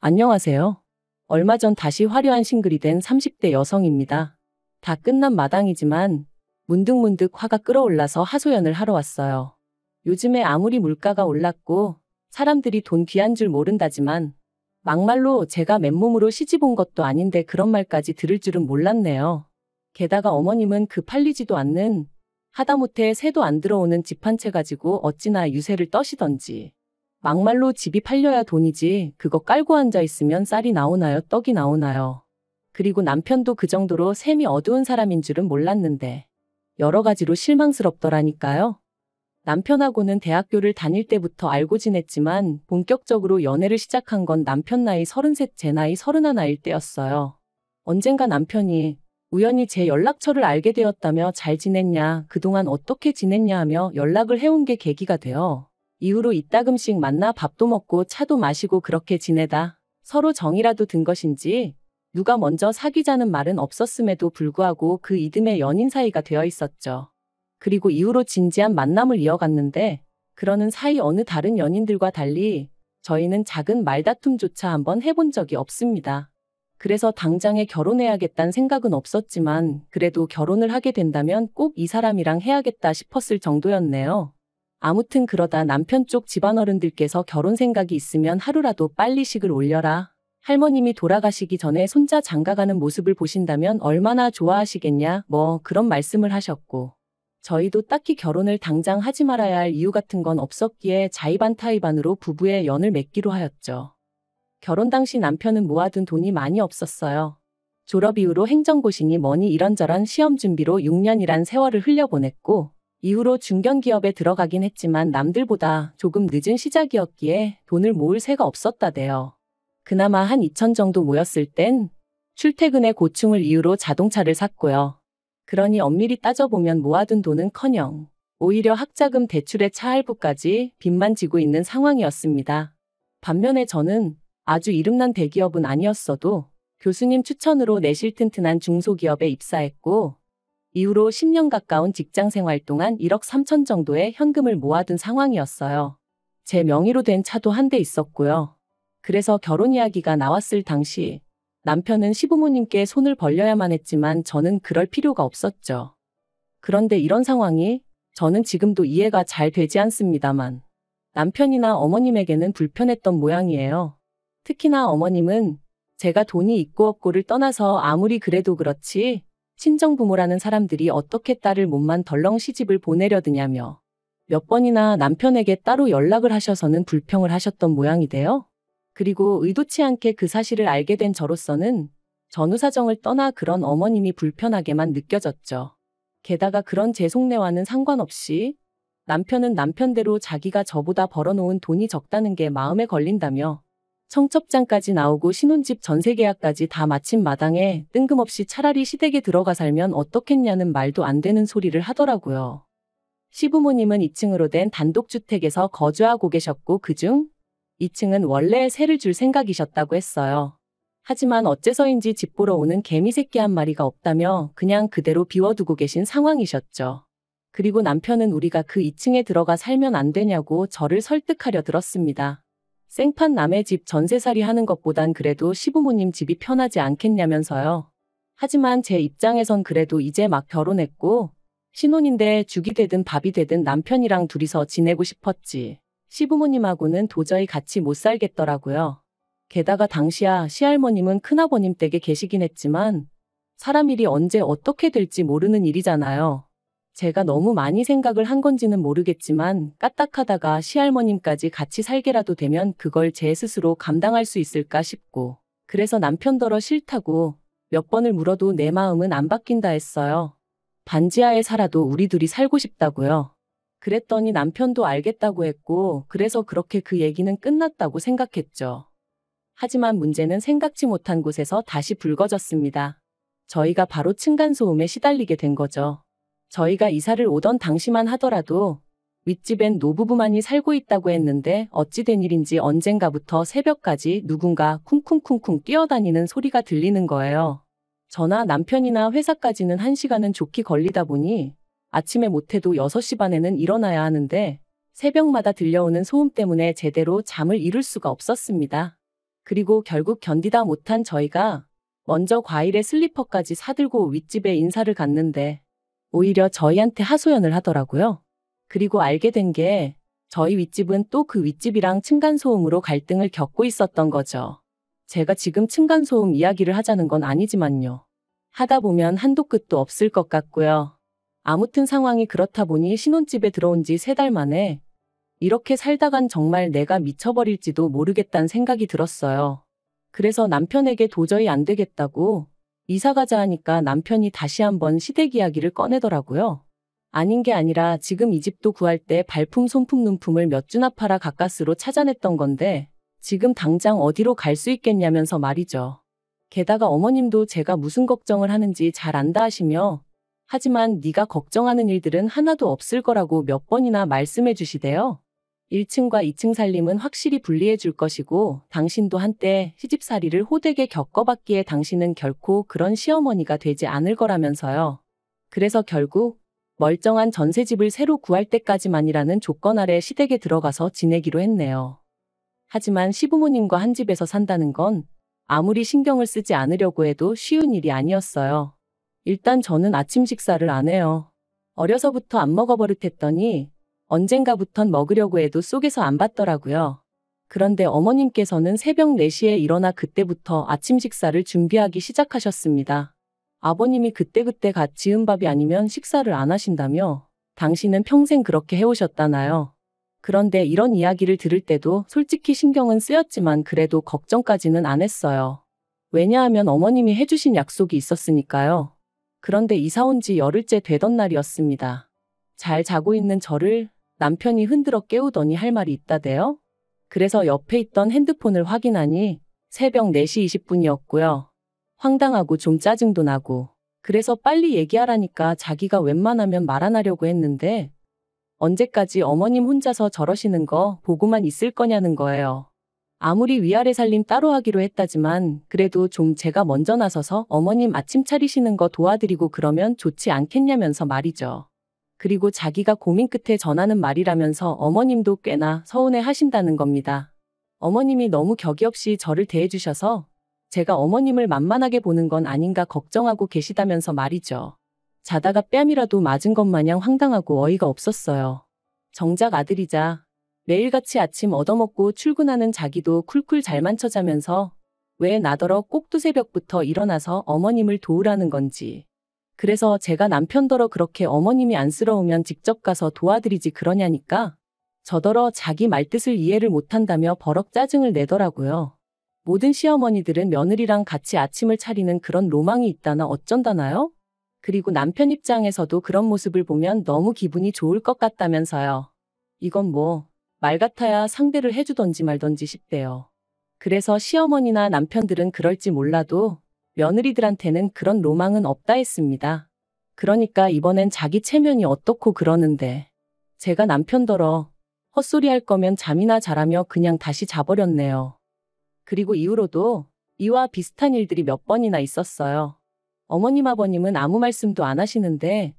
안녕하세요. 얼마 전 다시 화려한 싱글이 된 30대 여성입니다. 다 끝난 마당이지만 문득문득 화가 끌어올라서 하소연을 하러 왔어요. 요즘에 아무리 물가가 올랐고 사람들이 돈 귀한 줄 모른다지만 막말로 제가 맨몸으로 시집 온 것도 아닌데 그런 말까지 들을 줄은 몰랐네요. 게다가 어머님은 그 팔리지도 않는 하다못해 새도 안 들어오는 집 한 채 가지고 어찌나 유세를 떠시던지. 막말로 집이 팔려야 돈이지 그거 깔고 앉아 있으면 쌀이 나오나요, 떡이 나오나요. 그리고 남편도 그 정도로 셈이 어두운 사람인 줄은 몰랐는데 여러 가지로 실망스럽더라니까요. 남편하고는 대학교를 다닐 때부터 알고 지냈지만 본격적으로 연애를 시작한 건 남편 나이 33, 제 나이 31일 때였어요. 언젠가 남편이 우연히 제 연락처를 알게 되었다며 잘 지냈냐, 그동안 어떻게 지냈냐 하며 연락을 해온 게 계기가 되어 이후로 이따금씩 만나 밥도 먹고 차도 마시고 그렇게 지내다 서로 정이라도 든 것인지 누가 먼저 사귀자는 말은 없었음에도 불구하고 그 이듬해 연인 사이가 되어 있었죠. 그리고 이후로 진지한 만남을 이어갔는데 그러는 사이 어느 다른 연인들과 달리 저희는 작은 말다툼조차 한번 해본 적이 없습니다. 그래서 당장에 결혼해야겠다는 생각은 없었지만 그래도 결혼을 하게 된다면 꼭 이 사람이랑 해야겠다 싶었을 정도였네요. 아무튼 그러다 남편 쪽 집안어른들께서 결혼 생각이 있으면 하루라도 빨리 식을 올려라. 할머님이 돌아가시기 전에 손자 장가가는 모습을 보신다면 얼마나 좋아하시겠냐 뭐 그런 말씀을 하셨고 저희도 딱히 결혼을 당장 하지 말아야 할 이유 같은 건 없었기에 자의반타의반으로 부부의 연을 맺기로 하였죠. 결혼 당시 남편은 모아둔 돈이 많이 없었어요. 졸업 이후로 행정고시니 뭐니 이런저런 시험 준비로 6년이란 세월을 흘려보냈고 이후로 중견기업에 들어가긴 했지만 남들보다 조금 늦은 시작이었기에 돈을 모을 새가 없었다대요. 그나마 한 2천 정도 모였을 땐 출퇴근의 고충을 이유로 자동차를 샀고요. 그러니 엄밀히 따져보면 모아둔 돈은커녕 오히려 학자금 대출에 차할부까지 빚만 지고 있는 상황이었습니다. 반면에 저는 아주 이름난 대기업은 아니었어도 교수님 추천으로 내실 튼튼한 중소기업에 입사했고 이후로 10년 가까운 직장생활 동안 1억 3천 정도의 현금을 모아둔 상황이었어요. 제 명의로 된 차도 한 대 있었고요. 그래서 결혼 이야기가 나왔을 당시 남편은 시부모님께 손을 벌려야만 했지만 저는 그럴 필요가 없었죠. 그런데 이런 상황이 저는 지금도 이해가 잘 되지 않습니다만 남편이나 어머님에게는 불편했던 모양이에요. 특히나 어머님은 제가 돈이 있고 없고를 떠나서 아무리 그래도 그렇지 친정부모라는 사람들이 어떻게 딸을 몸만 덜렁 시집을 보내려드냐며 몇 번이나 남편에게 따로 연락을 하셔서는 불평을 하셨던 모양이데요. 그리고 의도치 않게 그 사실을 알게 된 저로서는 전후 사정을 떠나 그런 어머님이 불편하게만 느껴졌죠. 게다가 그런 제 속내와는 상관없이 남편은 남편대로 자기가 저보다 벌어놓은 돈이 적다는 게 마음에 걸린다며 청첩장까지 나오고 신혼집 전세계약까지 다 마친 마당에 뜬금없이 차라리 시댁에 들어가 살면 어떻겠냐는 말도 안 되는 소리를 하더라고요. 시부모님은 2층으로 된 단독주택에서 거주하고 계셨고 그중 2층은 원래 세를 줄 생각이셨다고 했어요. 하지만 어째서인지 집 보러 오는 개미 새끼 한 마리가 없다며 그냥 그대로 비워두고 계신 상황이셨죠. 그리고 남편은 우리가 그 2층에 들어가 살면 안 되냐고 저를 설득하려 들었습니다. 생판 남의 집 전세살이 하는 것보단 그래도 시부모님 집이 편하지 않겠냐면서요. 하지만 제 입장에선 그래도 이제 막 결혼했고 신혼인데 죽이 되든 밥이 되든 남편이랑 둘이서 지내고 싶었지. 시부모님하고는 도저히 같이 못 살겠더라고요. 게다가 당시야 시할머님은 큰아버님 댁에 계시긴 했지만 사람 일이 언제 어떻게 될지 모르는 일이잖아요. 제가 너무 많이 생각을 한 건지는 모르겠지만 까딱하다가 시할머님까지 같이 살게라도 되면 그걸 제 스스로 감당할 수 있을까 싶고 그래서 남편더러 싫다고 몇 번을 물어도 내 마음은 안 바뀐다 했어요. 반지하에 살아도 우리 둘이 살고 싶다고요. 그랬더니 남편도 알겠다고 했고 그래서 그렇게 그 얘기는 끝났다고 생각했죠. 하지만 문제는 생각지 못한 곳에서 다시 불거졌습니다. 저희가 바로 층간소음에 시달리게 된 거죠. 저희가 이사를 오던 당시만 하더라도 윗집엔 노부부만이 살고 있다고 했는데 어찌 된 일인지 언젠가부터 새벽까지 누군가 쿵쿵쿵쿵 뛰어다니는 소리가 들리는 거예요. 저나 남편이나 회사까지는 1시간은 좋게 걸리다 보니 아침에 못해도 6시 반에는 일어나야 하는데 새벽마다 들려오는 소음 때문에 제대로 잠을 이룰 수가 없었습니다. 그리고 결국 견디다 못한 저희가 먼저 과일에 슬리퍼까지 사들고 윗집에 인사를 갔는데 오히려 저희한테 하소연을 하더라고요. 그리고 알게 된 게 저희 윗집은 또 그 윗집이랑 층간소음으로 갈등을 겪고 있었던 거죠. 제가 지금 층간소음 이야기를 하자는 건 아니지만요. 하다 보면 한도 끝도 없을 것 같고요. 아무튼 상황이 그렇다 보니 신혼집에 들어온 지 3달 만에 이렇게 살다간 정말 내가 미쳐버릴지도 모르겠다는 생각이 들었어요. 그래서 남편에게 도저히 안 되겠다고 이사 가자 하니까 남편이 다시 한번 시댁 이야기를 꺼내더라고요. 아닌 게 아니라 지금 이 집도 구할 때 발품, 손품, 눈품을 몇 주나 팔아 가까스로 찾아냈던 건데 지금 당장 어디로 갈 수 있겠냐면서 말이죠. 게다가 어머님도 제가 무슨 걱정을 하는지 잘 안다 하시며 하지만 네가 걱정하는 일들은 하나도 없을 거라고 몇 번이나 말씀해 주시대요. 1층과 2층 살림은 확실히 분리해 줄 것이고 당신도 한때 시집살이를 호되게 겪어봤기에 당신은 결코 그런 시어머니가 되지 않을 거라면서요. 그래서 결국 멀쩡한 전세집을 새로 구할 때까지만이라는 조건 아래 시댁에 들어가서 지내기로 했네요. 하지만 시부모님과 한 집에서 산다는 건 아무리 신경을 쓰지 않으려고 해도 쉬운 일이 아니었어요. 일단 저는 아침 식사를 안 해요. 어려서부터 안 먹어버릇했더니 언젠가부턴 먹으려고 해도 속에서 안 받더라고요. 그런데 어머님께서는 새벽 4시에 일어나 그때부터 아침 식사를 준비하기 시작하셨습니다. 아버님이 그때그때 갓 지은 밥이 아니면 식사를 안 하신다며 당신은 평생 그렇게 해오셨다나요. 그런데 이런 이야기를 들을 때도 솔직히 신경은 쓰였지만 그래도 걱정까지는 안 했어요. 왜냐하면 어머님이 해주신 약속이 있었으니까요. 그런데 이사 온 지 열흘째 되던 날이었습니다. 잘 자고 있는 저를 남편이 흔들어 깨우더니 할 말이 있다대요. 그래서 옆에 있던 핸드폰을 확인하니 새벽 4시 20분이었고요. 황당하고 좀 짜증도 나고 그래서 빨리 얘기하라니까 자기가 웬만하면 말 안 하려고 했는데 언제까지 어머님 혼자서 저러시는 거 보고만 있을 거냐는 거예요. 아무리 위아래 살림 따로 하기로 했다지만 그래도 좀 제가 먼저 나서서 어머님 아침 차리시는 거 도와드리고 그러면 좋지 않겠냐면서 말이죠. 그리고 자기가 고민 끝에 전하는 말이라면서 어머님도 꽤나 서운해 하신다는 겁니다. 어머님이 너무 격이 없이 저를 대해주셔서 제가 어머님을 만만하게 보는 건 아닌가 걱정하고 계시다면서 말이죠. 자다가 뺨이라도 맞은 것 마냥 황당하고 어이가 없었어요. 정작 아들이자 매일같이 아침 얻어먹고 출근하는 자기도 쿨쿨 잘만 쳐자면서 왜 나더러 꼭 두새벽부터 일어나서 어머님을 도우라는 건지. 그래서 제가 남편더러 그렇게 어머님이 안쓰러우면 직접 가서 도와드리지 그러냐니까 저더러 자기 말뜻을 이해를 못한다며 버럭 짜증을 내더라고요. 모든 시어머니들은 며느리랑 같이 아침을 차리는 그런 로망이 있다나 어쩐다나요? 그리고 남편 입장에서도 그런 모습을 보면 너무 기분이 좋을 것 같다면서요. 이건 뭐 말 같아야 상대를 해주던지 말던지 싶대요. 그래서 시어머니나 남편들은 그럴지 몰라도 며느리들한테는 그런 로망은 없다 했습니다. 그러니까 이번엔 자기 체면이 어떻고 그러는데 제가 남편더러 헛소리 할 거면 잠이나 자라며 그냥 다시 자버렸네요. 그리고 이후로도 이와 비슷한 일들이 몇 번이나 있었어요. 어머님 아버님은 아무 말씀도 안 하시는데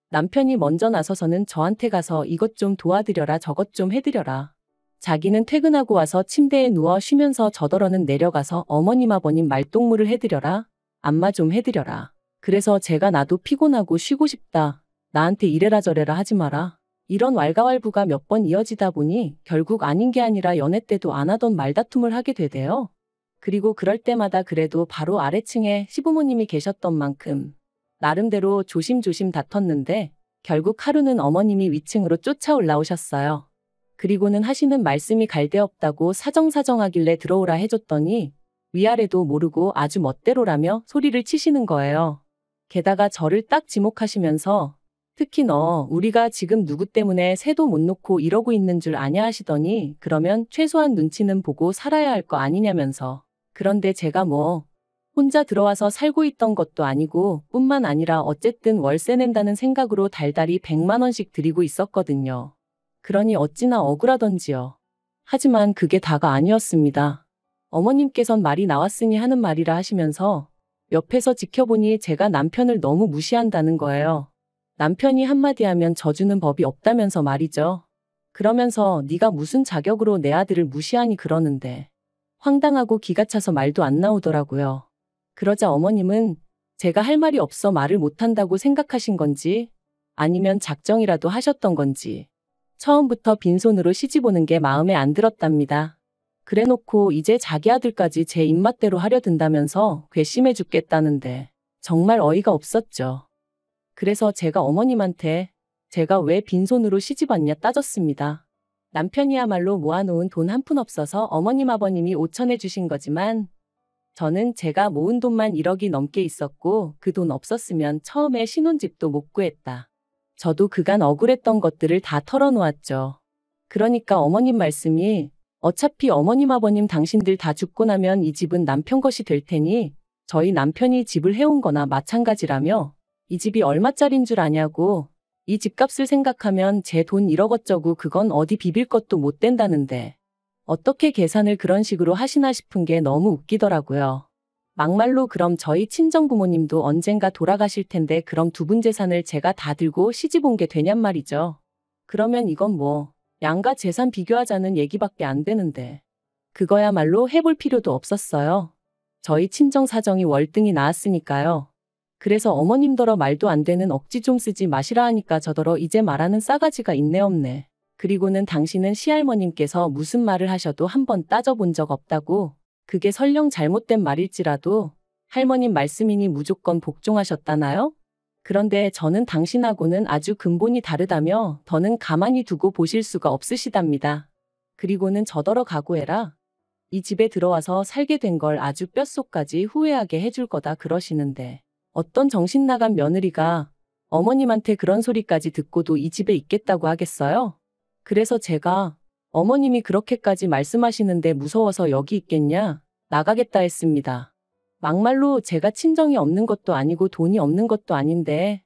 남편이 먼저 나서서는 저한테 가서 이것 좀 도와드려라 저것 좀 해드려라. 자기는 퇴근하고 와서 침대에 누워 쉬면서 저더러는 내려가서 어머님 아버님 말동무를 해드려라. 안마 좀 해드려라. 그래서 제가 나도 피곤하고 쉬고 싶다. 나한테 이래라 저래라 하지 마라. 이런 왈가왈부가 몇 번 이어지다 보니 결국 아닌 게 아니라 연애 때도 안 하던 말다툼을 하게 되대요. 그리고 그럴 때마다 그래도 바로 아래층에 시부모님이 계셨던 만큼 나름대로 조심조심 다퉜는데 결국 하루는 어머님이 위층으로 쫓아 올라오셨어요. 그리고는 하시는 말씀이 갈데없다고 사정사정하길래 들어오라 해줬더니 위아래도 모르고 아주 멋대로라며 소리를 치시는 거예요. 게다가 저를 딱 지목하시면서 특히 너 우리가 지금 누구 때문에 새도 못 놓고 이러고 있는 줄 아냐 하시더니 그러면 최소한 눈치는 보고 살아야 할 거 아니냐면서. 그런데 제가 뭐 혼자 들어와서 살고 있던 것도 아니고 뿐만 아니라 어쨌든 월세 낸다는 생각으로 달달이 100만 원씩 드리고 있었거든요. 그러니 어찌나 억울하던지요. 하지만 그게 다가 아니었습니다. 어머님께선 말이 나왔으니 하는 말이라 하시면서 옆에서 지켜보니 제가 남편을 너무 무시한다는 거예요. 남편이 한마디 하면 져주는 법이 없다면서 말이죠. 그러면서 네가 무슨 자격으로 내 아들을 무시하니 그러는데 황당하고 기가 차서 말도 안 나오더라고요. 그러자 어머님은 제가 할 말이 없어 말을 못한다고 생각하신 건지 아니면 작정이라도 하셨던 건지 처음부터 빈손으로 시집 오는 게 마음에 안 들었답니다. 그래놓고 이제 자기 아들까지 제 입맛대로 하려 든다면서 괘씸해 죽겠다는데 정말 어이가 없었죠. 그래서 제가 어머님한테 제가 왜 빈손으로 시집 왔냐 따졌습니다. 남편이야말로 모아놓은 돈 한 푼 없어서 어머님 아버님이 5천해 주신 거지만 저는 제가 모은 돈만 1억이 넘게 있었고 그 돈 없었으면 처음에 신혼집도 못 구했다. 저도 그간 억울했던 것들을 다 털어놓았죠. 그러니까 어머님 말씀이 어차피 어머님 아버님 당신들 다 죽고 나면 이 집은 남편 것이 될 테니 저희 남편이 집을 해온 거나 마찬가지라며 이 집이 얼마짜린 줄 아냐고 이 집값을 생각하면 제 돈 1억 어쩌고 그건 어디 비빌 것도 못 된다는데 어떻게 계산을 그런 식으로 하시나 싶은 게 너무 웃기더라고요. 막말로 그럼 저희 친정부모님도 언젠가 돌아가실 텐데 그럼 두 분 재산을 제가 다 들고 시집 온 게 되냔 말이죠. 그러면 이건 뭐 양가 재산 비교하자는 얘기밖에 안 되는데 그거야말로 해볼 필요도 없었어요. 저희 친정 사정이 월등히 나았으니까요. 그래서 어머님더러 말도 안 되는 억지 좀 쓰지 마시라 하니까 저더러 이제 말하는 싸가지가 있네 없네. 그리고는 당신은 시할머님께서 무슨 말을 하셔도 한번 따져본 적 없다고 그게 설령 잘못된 말일지라도 할머님 말씀이니 무조건 복종하셨다나요? 그런데 저는 당신하고는 아주 근본이 다르다며 더는 가만히 두고 보실 수가 없으시답니다. 그리고는 저더러 각오해라. 이 집에 들어와서 살게 된 걸 아주 뼛속까지 후회하게 해줄 거다 그러시는데 어떤 정신 나간 며느리가 어머님한테 그런 소리까지 듣고도 이 집에 있겠다고 하겠어요? 그래서 제가 어머님이 그렇게까지 말씀하시는데 무서워서 여기 있겠냐? 나가겠다 했습니다. 막말로 제가 친정이 없는 것도 아니고 돈이 없는 것도 아닌데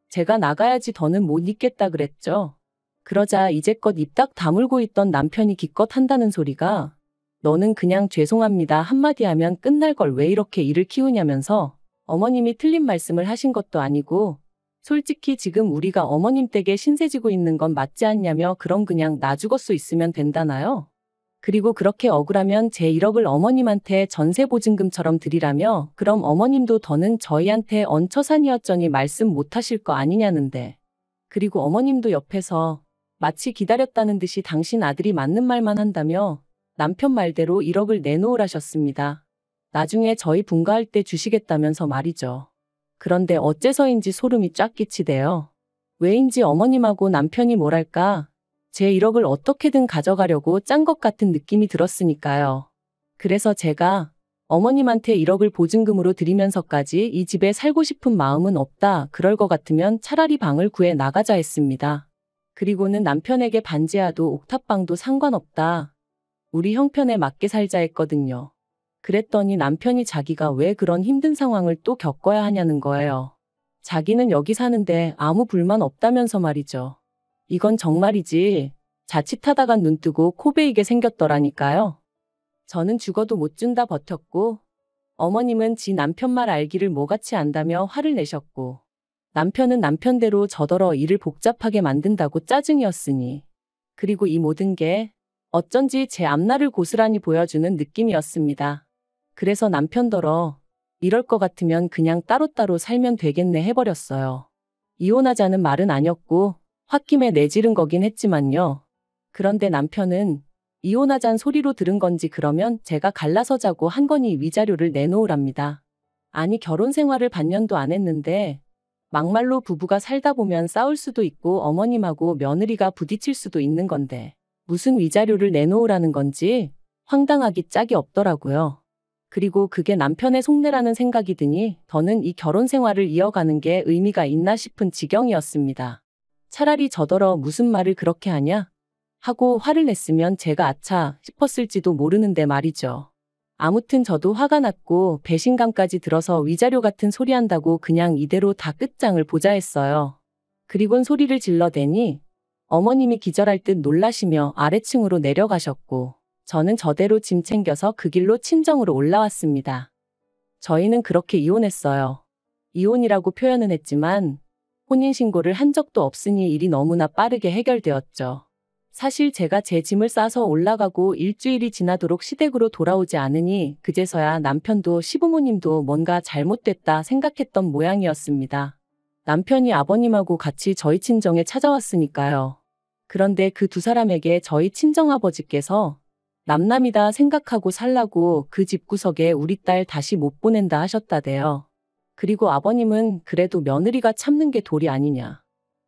제가 나가야지 더는 못 있겠다 그랬죠. 그러자 이제껏 입 딱 다물고 있던 남편이 기껏 한다는 소리가 너는 그냥 죄송합니다 한마디 하면 끝날 걸 왜 이렇게 일을 키우냐면서 어머님이 틀린 말씀을 하신 것도 아니고 솔직히 지금 우리가 어머님 댁에 신세 지고 있는 건 맞지 않냐며 그럼 그냥 나 죽었어 있으면 된다나요? 그리고 그렇게 억울하면 제 1억을 어머님한테 전세보증금처럼 드리라며 그럼 어머님도 더는 저희한테 얹혀산이었더니 말씀 못 하실 거 아니냐는데 그리고 어머님도 옆에서 마치 기다렸다는 듯이 당신 아들이 맞는 말만 한다며 남편 말대로 1억을 내놓으라셨습니다. 나중에 저희 분가할 때 주시겠다면서 말이죠. 그런데 어째서인지 소름이 쫙 끼치대요. 왜인지 어머님하고 남편이 뭐랄까 제 1억을 어떻게든 가져가려고 짠 것 같은 느낌이 들었으니까요. 그래서 제가 어머님한테 1억을 보증금으로 드리면서까지 이 집에 살고 싶은 마음은 없다. 그럴 것 같으면 차라리 방을 구해 나가자 했습니다. 그리고는 남편에게 반지하도 옥탑방도 상관없다. 우리 형편에 맞게 살자 했거든요. 그랬더니 남편이 자기가 왜 그런 힘든 상황을 또 겪어야 하냐는 거예요. 자기는 여기 사는데 아무 불만 없다면서 말이죠. 이건 정말이지 자칫하다가 눈 뜨고 코 베이게 생겼더라니까요. 저는 죽어도 못 준다 버텼고 어머님은 지 남편 말 알기를 뭐같이 안다며 화를 내셨고 남편은 남편대로 저더러 일을 복잡하게 만든다고 짜증이었으니 그리고 이 모든 게 어쩐지 제 앞날을 고스란히 보여주는 느낌이었습니다. 그래서 남편더러 이럴 것 같으면 그냥 따로따로 살면 되겠네 해버렸어요. 이혼하자는 말은 아니었고 홧김에 내지른 거긴 했지만요. 그런데 남편은 이혼하잔 소리로 들은 건지 그러면 제가 갈라서 자고 한 거니 위자료를 내놓으랍니다. 아니 결혼 생활을 반년도 안 했는데 막말로 부부가 살다 보면 싸울 수도 있고 어머님하고 며느리가 부딪힐 수도 있는 건데 무슨 위자료를 내놓으라는 건지 황당하기 짝이 없더라고요. 그리고 그게 남편의 속내라는 생각이 드니 더는 이 결혼 생활을 이어가는 게 의미가 있나 싶은 지경이었습니다. 차라리 저더러 무슨 말을 그렇게 하냐? 하고 화를 냈으면 제가 아차 싶었을지도 모르는데 말이죠. 아무튼 저도 화가 났고 배신감까지 들어서 위자료 같은 소리 한다고 그냥 이대로 다 끝장을 보자 했어요. 그리곤 소리를 질러대니 어머님이 기절할 듯 놀라시며 아래층으로 내려가셨고 저는 저대로 짐 챙겨서 그 길로 친정으로 올라왔습니다. 저희는 그렇게 이혼했어요. 이혼이라고 표현은 했지만 혼인신고를 한 적도 없으니 일이 너무나 빠르게 해결되었죠. 사실 제가 제 짐을 싸서 올라가고 일주일이 지나도록 시댁으로 돌아오지 않으니 그제서야 남편도 시부모님도 뭔가 잘못됐다 생각했던 모양이었습니다. 남편이 아버님하고 같이 저희 친정에 찾아왔으니까요. 그런데 그 두 사람에게 저희 친정아버지께서 남남이다 생각하고 살라고 그 집구석에 우리 딸 다시 못 보낸다 하셨다대요. 그리고 아버님은 그래도 며느리가 참는 게 도리 아니냐.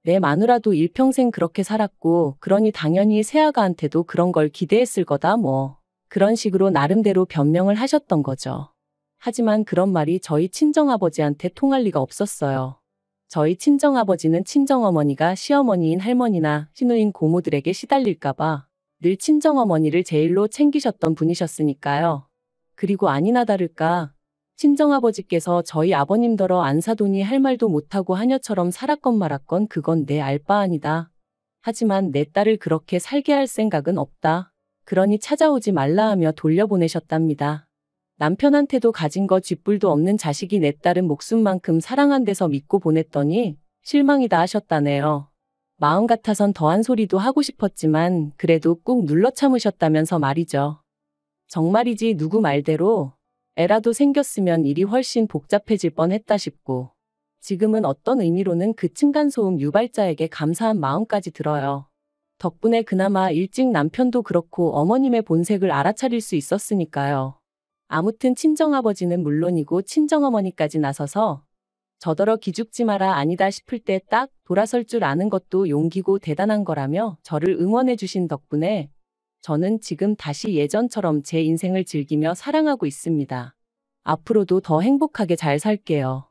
내 마누라도 일평생 그렇게 살았고 그러니 당연히 새아가한테도 그런 걸 기대했을 거다 뭐. 그런 식으로 나름대로 변명을 하셨던 거죠. 하지만 그런 말이 저희 친정아버지한테 통할 리가 없었어요. 저희 친정아버지는 친정어머니가 시어머니인 할머니나 시누인 고모들에게 시달릴까봐 늘 친정어머니를 제일로 챙기셨던 분이셨으니까요. 그리고 아니나 다를까 친정아버지께서 저희 아버님더러 안 사도니 할 말도 못하고 하녀처럼 살았건 말았건 그건 내 알 바 아니다. 하지만 내 딸을 그렇게 살게 할 생각은 없다. 그러니 찾아오지 말라 하며 돌려보내셨답니다. 남편한테도 가진 거 쥐뿔도 없는 자식이 내 딸은 목숨만큼 사랑한대서 믿고 보냈더니 실망이다 하셨다네요. 마음 같아선 더한 소리도 하고 싶었지만 그래도 꾹 눌러 참으셨다면서 말이죠. 정말이지 누구 말대로 애라도 생겼으면 일이 훨씬 복잡해질 뻔했다 싶고 지금은 어떤 의미로는 그 층간소음 유발자에게 감사한 마음까지 들어요. 덕분에 그나마 일찍 남편도 그렇고 어머님의 본색을 알아차릴 수 있었으니까요. 아무튼 친정아버지는 물론이고 친정어머니까지 나서서 저더러 기죽지 마라 아니다 싶을 때 딱 돌아설 줄 아는 것도 용기고 대단한 거라며 저를 응원해 주신 덕분에 저는 지금 다시 예전처럼 제 인생을 즐기며 사랑하고 있습니다. 앞으로도 더 행복하게 잘 살게요.